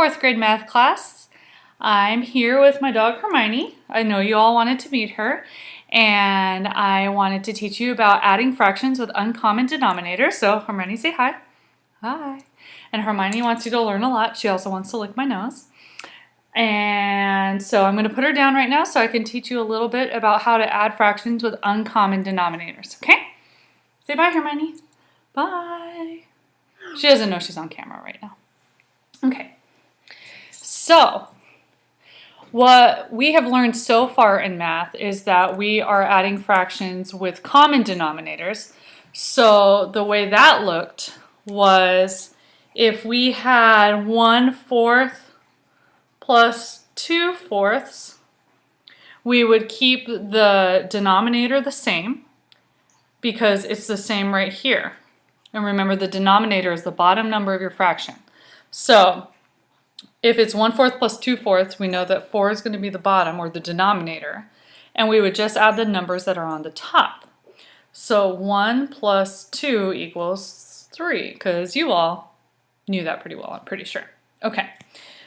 fourth grade math class. I'm here with my dog Hermione. I know you all wanted to meet her, and I wanted to teach you about adding fractions with uncommon denominators. So Hermione, say hi. Hi. And Hermione wants you to learn a lot. She also wants to lick my nose. And so I'm going to put her down right now so I can teach you a little bit about how to add fractions with uncommon denominators. Okay? Say bye, Hermione. Bye. She doesn't know she's on camera right now. Okay. So what we have learned so far in math is that we are adding fractions with common denominators. So the way that looked was if we had 1/4 plus 2/4, we would keep the denominator the same because it's the same right here. And remember, the denominator is the bottom number of your fraction. So if it's 1/4 plus 2/4, we know that 4 is going to be the bottom, or the denominator, and we would just add the numbers that are on the top. So 1 plus 2 equals 3, because you all knew that pretty well, I'm pretty sure. Okay,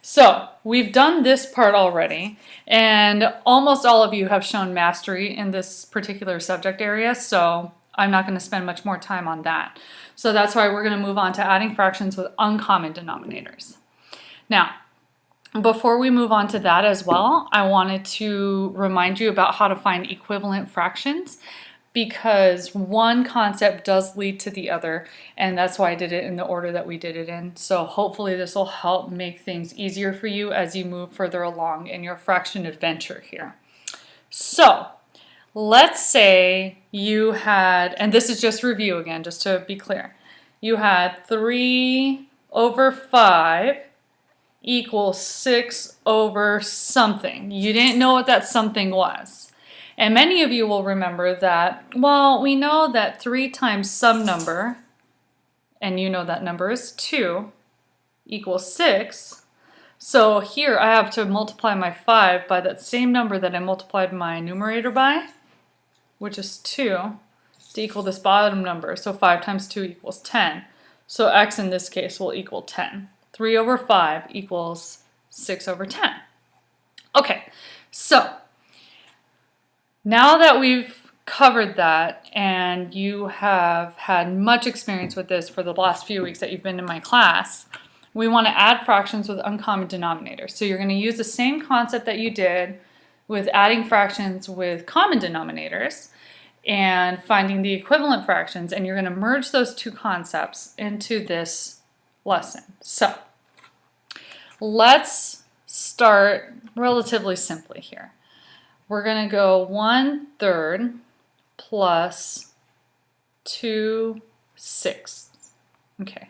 so we've done this part already, and almost all of you have shown mastery in this particular subject area, so I'm not going to spend much more time on that. So that's why we're going to move on to adding fractions with uncommon denominators. Now, before we move on to that as well, I wanted to remind you about how to find equivalent fractions, because one concept does lead to the other, and that's why I did it in the order that we did it in. So hopefully this will help make things easier for you as you move further along in your fraction adventure here. So let's say you had, and this is just review again, just to be clear, you had 3/5 equals 6 over something. You didn't know what that something was. And many of you will remember that, well, we know that 3 times some number, and you know that number is 2, equals 6. So here I have to multiply my 5 by that same number that I multiplied my numerator by, which is 2, to equal this bottom number. So 5 times 2 equals 10. So x in this case will equal 10. 3/5 equals 6/10. Okay, so now that we've covered that and you have had much experience with this for the last few weeks that you've been in my class, we want to add fractions with uncommon denominators. So you're going to use the same concept that you did with adding fractions with common denominators and finding the equivalent fractions, and you're going to merge those two concepts into this lesson. So let's start relatively simply here. We're going to go 1/3 plus 2/6. Okay.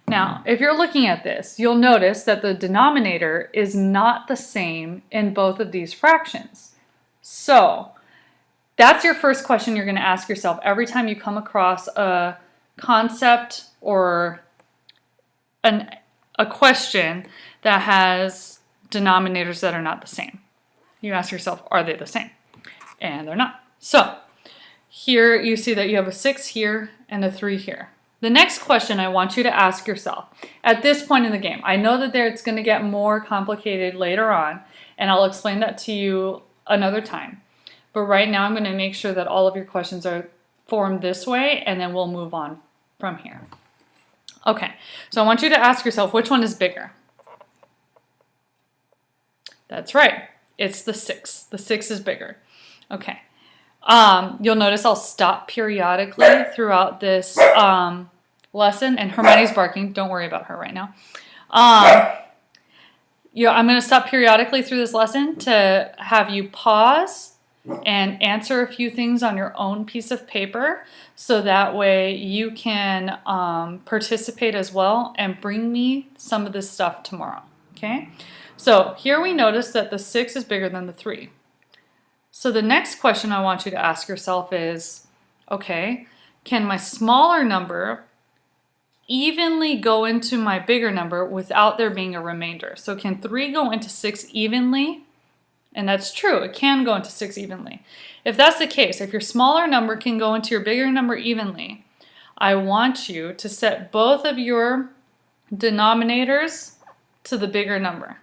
Now, if you're looking at this, you'll notice that the denominator is not the same in both of these fractions. So that's your first question you're going to ask yourself every time you come across a concept or a question that has denominators that are not the same. You ask yourself, are they the same? And they're not. So here you see that you have a 6 here and a 3 here. The next question I want you to ask yourself at this point in the game, I know that it's going to get more complicated later on, and I'll explain that to you another time. But right now I'm going to make sure that all of your questions are formed this way, and then we'll move on from here. Okay, so I want you to ask yourself, which one is bigger? That's right, it's the 6. The 6 is bigger. Okay, you'll notice I'll stop periodically throughout this lesson, and Hermione's barking. Don't worry about her right now. I'm going to stop periodically through this lesson to have you pause and answer a few things on your own piece of paper, so that way you can participate as well and bring me some of this stuff tomorrow. Okay, so here we notice that the 6 is bigger than the 3. So the next question I want you to ask yourself is, okay, can my smaller number evenly go into my bigger number without there being a remainder? So can 3 go into 6 evenly? And that's true, it can go into 6 evenly. If that's the case, if your smaller number can go into your bigger number evenly, I want you to set both of your denominators to the bigger number.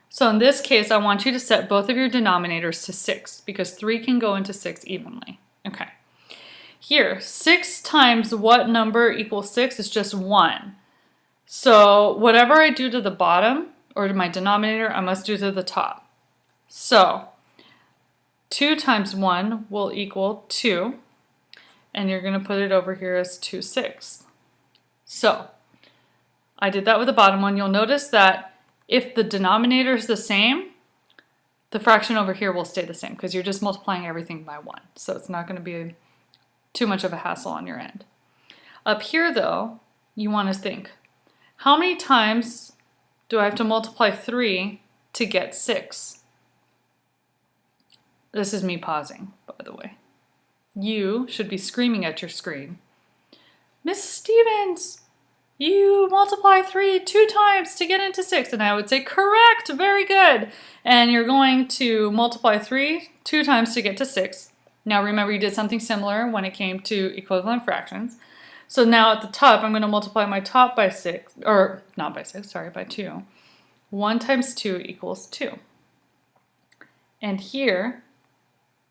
So in this case, I want you to set both of your denominators to 6 because 3 can go into 6 evenly. Okay. Here, 6 times what number equals 6 is just 1. So whatever I do to the bottom, or to my denominator, I must do to the top. So 2 times 1 will equal 2, and you're going to put it over here as 2/6. So I did that with the bottom one. You'll notice that if the denominator is the same, the fraction over here will stay the same because you're just multiplying everything by 1. So it's not going to be too much of a hassle on your end. Up here though, you want to think, how many times do I have to multiply 3 to get 6? This is me pausing, by the way. You should be screaming at your screen. Miss Stevens, you multiply 3 2 times to get into 6. And I would say, correct, very good. And you're going to multiply 3 2 times to get to 6. Now remember, you did something similar when it came to equivalent fractions. So now at the top, I'm going to multiply my top by 6, or not by 6, sorry, by 2. 1 times 2 equals 2. And here,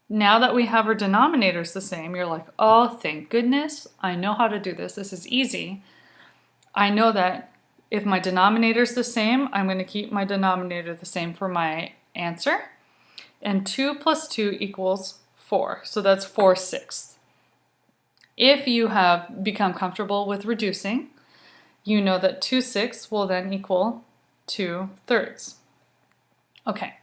now that we have our denominators the same, you're like, oh, thank goodness, I know how to do this. This is easy. I know that if my denominator is the same, I'm going to keep my denominator the same for my answer. And 2 plus 2 equals 4. So that's 4/6. If you have become comfortable with reducing, you know that 2/6 will then equal 2/3. Okay,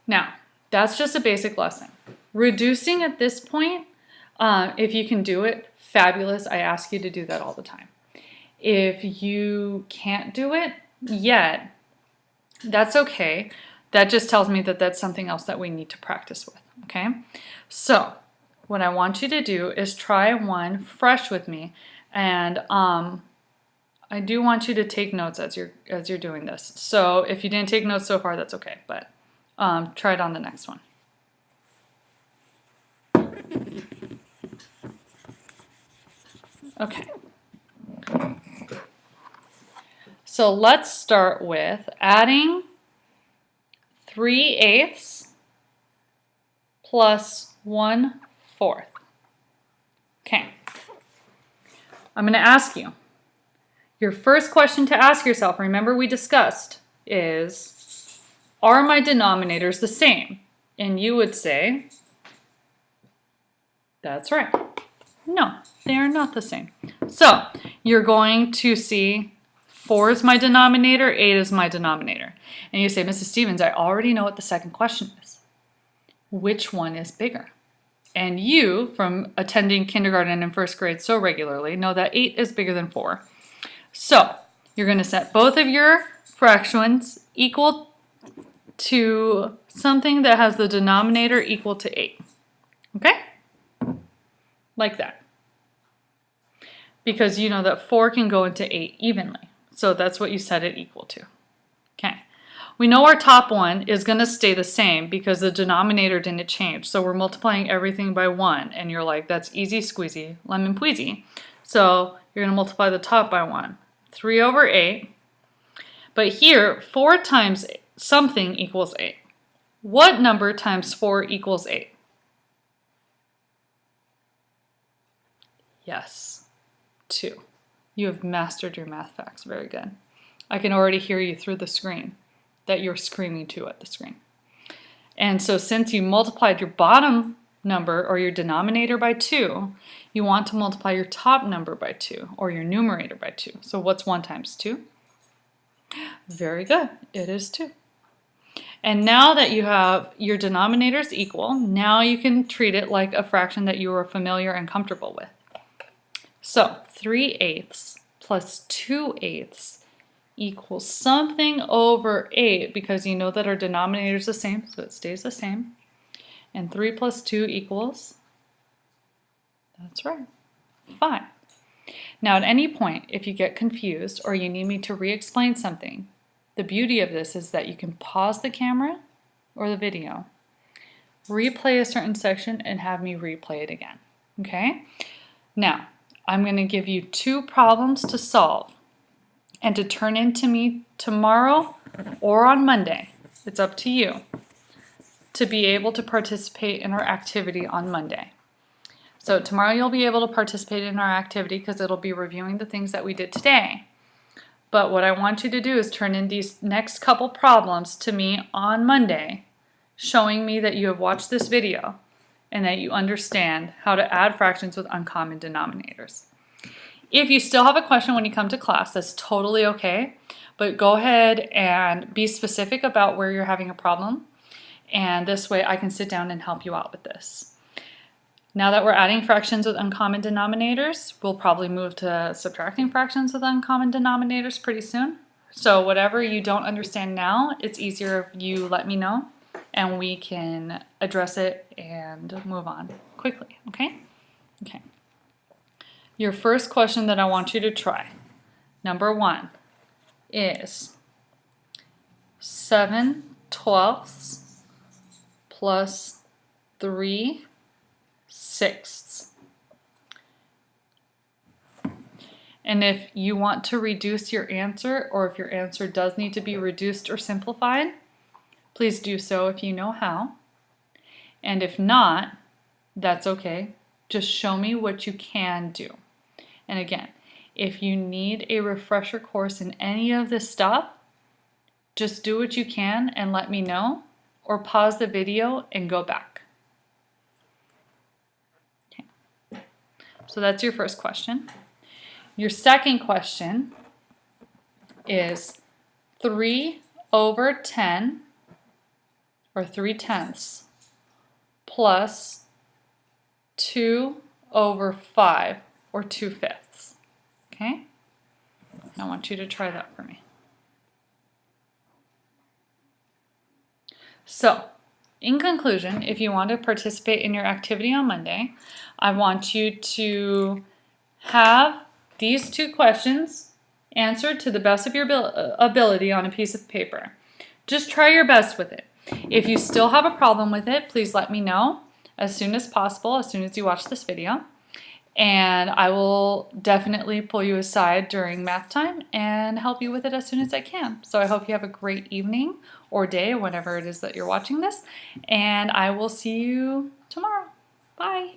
now that's just a basic lesson. Reducing at this point, if you can do it, fabulous. I ask you to do that all the time. If you can't do it yet, that's okay. That just tells me that that's something else that we need to practice with, okay? So what I want you to do is try one fresh with me, and I do want you to take notes as you're doing this. So if you didn't take notes so far, that's okay, but try it on the next one. Okay. So let's start with adding 3/8 plus 1/4. Okay. I'm going to ask you. Your first question to ask yourself, remember we discussed, is, are my denominators the same? And you would say, that's right. No, they are not the same. So you're going to see 4 is my denominator, 8 is my denominator. And you say, Mrs. Stevens, I already know what the second question is. Which one is bigger? And you, from attending kindergarten and first grade so regularly, know that 8 is bigger than 4. So you're going to set both of your fractions equal to something that has the denominator equal to 8. Okay? Like that. Because you know that 4 can go into 8 evenly. So that's what you set it equal to. Okay. We know our top one is going to stay the same because the denominator didn't change. So we're multiplying everything by 1. And you're like, that's easy squeezy, lemon squeezy. So you're going to multiply the top by 1. 3/8. But here, 4 times something equals 8. What number times 4 equals 8? Yes, 2. You have mastered your math facts. Very good. I can already hear you through the screen that you're screaming to at the screen. And so since you multiplied your bottom number or your denominator by 2, you want to multiply your top number by 2 or your numerator by 2. So what's 1 times 2? Very good. It is 2. And now that you have your denominators equal, now you can treat it like a fraction that you are familiar and comfortable with. So 3/8 plus 2/8 equals something over 8 because you know that our denominator is the same, so it stays the same. And 3 plus 2 equals, that's right, 5. Now at any point, if you get confused or you need me to re-explain something, the beauty of this is that you can pause the camera or the video, replay a certain section, and have me replay it again, okay? Now, I'm going to give you 2 problems to solve. and to turn in to me tomorrow or on Monday. It's up to you to be able to participate in our activity on Monday. So tomorrow you'll be able to participate in our activity because it'll be reviewing the things that we did today. But what I want you to do is turn in these next couple problems to me on Monday, showing me that you have watched this video and that you understand how to add fractions with uncommon denominators. If you still have a question when you come to class, that's totally okay, but go ahead and be specific about where you're having a problem, and this way I can sit down and help you out with this. Now that we're adding fractions with uncommon denominators, we'll probably move to subtracting fractions with uncommon denominators pretty soon. So whatever you don't understand now, it's easier if you let me know and we can address it and move on quickly, okay? Okay. Your first question that I want you to try, number 1, is 7/12 plus 3/6. And if you want to reduce your answer, or if your answer does need to be reduced or simplified, please do so if you know how. And if not, that's okay. Just show me what you can do. And again, if you need a refresher course in any of this stuff, just do what you can and let me know, or pause the video and go back. Okay. So that's your first question. Your second question is 3/10, or 3/10, plus 2/5, or 2/5. Okay? I want you to try that for me. So, in conclusion, if you want to participate in your activity on Monday, I want you to have these 2 questions answered to the best of your ability on a piece of paper. Just try your best with it. If you still have a problem with it, please let me know as soon as possible, as soon as you watch this video. And I will definitely pull you aside during math time and help you with it as soon as I can. So I hope you have a great evening or day, whenever it is that you're watching this. And I will see you tomorrow. Bye.